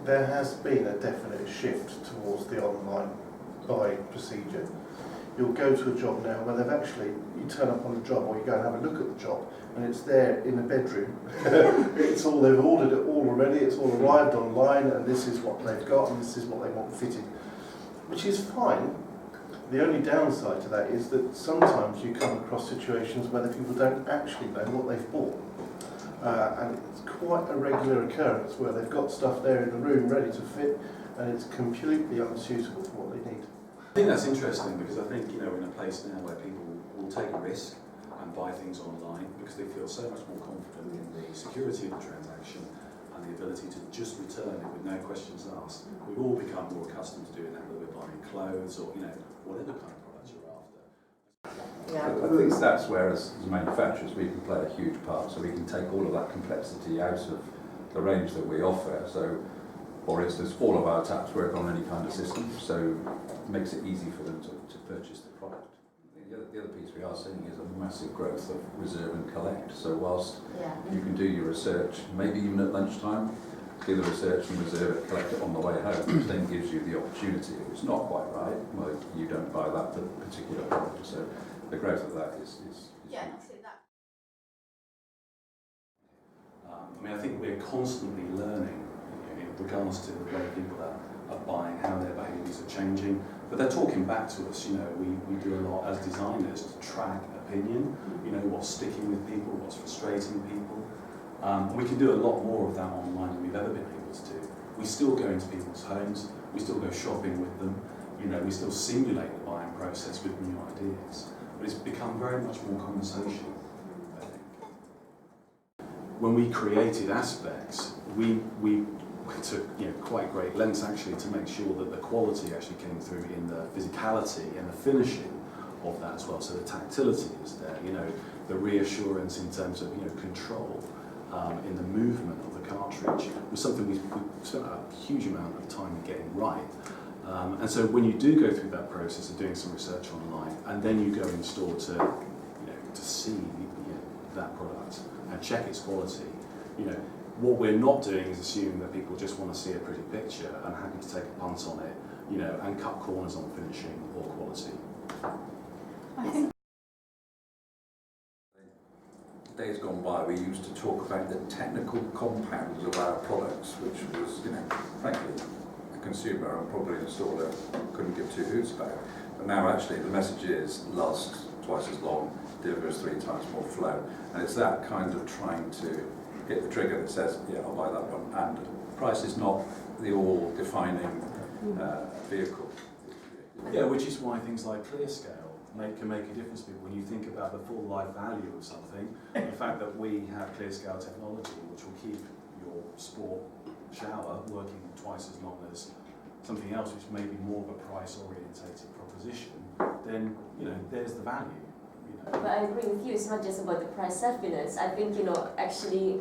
there has been a definite shift towards the online buying procedure. You'll go to a job now where they've actually, you turn up on a job or you go and have a look at the job and it's there in the bedroom. It's all, they've ordered it all already, it's all arrived online and this is what they've got and this is what they want fitted. Which is fine. The only downside to that is that sometimes you come across situations where the people don't actually know what they've bought. And it's quite a regular occurrence where they've got stuff there in the room ready to fit and it's completely unsuitable for what they need. I think that's interesting because I think, we're in a place now where people will take a risk and buy things online because they feel so much more confident in the security of the transaction and the ability to just return it with no questions asked. We've all become more accustomed to doing that, whether we're buying clothes or, whatever kind of product you're after. Yeah. I think that's where, as manufacturers, we can play a huge part. So we can take all of that complexity out of the range that we offer. So, for instance, all of our taps work on any kind of system, so it makes it easy for them to purchase the product. The other piece we are seeing is a massive growth of reserve and collect. So whilst you can do your research, maybe even at lunchtime, do the research and reserve it, collect it on the way home, which then gives you the opportunity. If it's not quite right, well, you don't buy that particular product. So the growth of that is yeah, I'll say that. I think we're constantly learning in regards to the way people are buying, how their behaviours are changing. But they're talking back to us, we do a lot as designers to track opinion, what's sticking with people, what's frustrating people. And we can do a lot more of that online than we've ever been able to do. We still go into people's homes, we still go shopping with them, we still simulate the buying process with new ideas. But it's become very much more conversational, I think. When we created Aspects, we took quite great lengths actually to make sure that the quality actually came through in the physicality and the finishing of that as well. So the tactility is there, the reassurance in terms of control in the movement of the cartridge was something we spent a huge amount of time getting right. And so when you do go through that process of doing some research online and then you go in store to see that product and check its quality, what we're not doing is assuming that people just want to see a pretty picture and happy to take a punt on it, and cut corners on finishing or quality. I think days gone by, we used to talk about the technical compounds of our products, which was, frankly, the consumer and probably the installer couldn't give two hoots about. But now actually the message is lasts twice as long, delivers 3 times more flow. And it's that kind of trying to hit the trigger that says, yeah, I'll buy that one. And price is not the all-defining vehicle. Yeah, which is why things like ClearScale can make a difference to people. When you think about the full life value of something, the fact that we have ClearScale technology, which will keep your sport shower working twice as long as something else, which may be more of a price-orientated proposition, then there's the value. But I agree with you, it's not just about the price savviness. I think, actually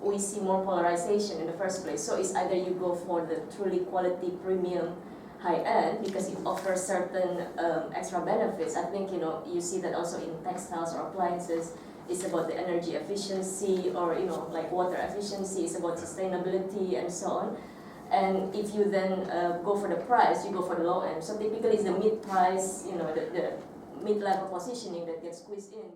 we see more polarization in the first place. So it's either you go for the truly quality premium high-end because it offers certain extra benefits. I think, you see that also in textiles or appliances. It's about the energy efficiency or, like water efficiency. It's about sustainability and so on. And if you then go for the price, you go for the low end. So typically it's the mid-price, the mid-level positioning that gets squeezed in.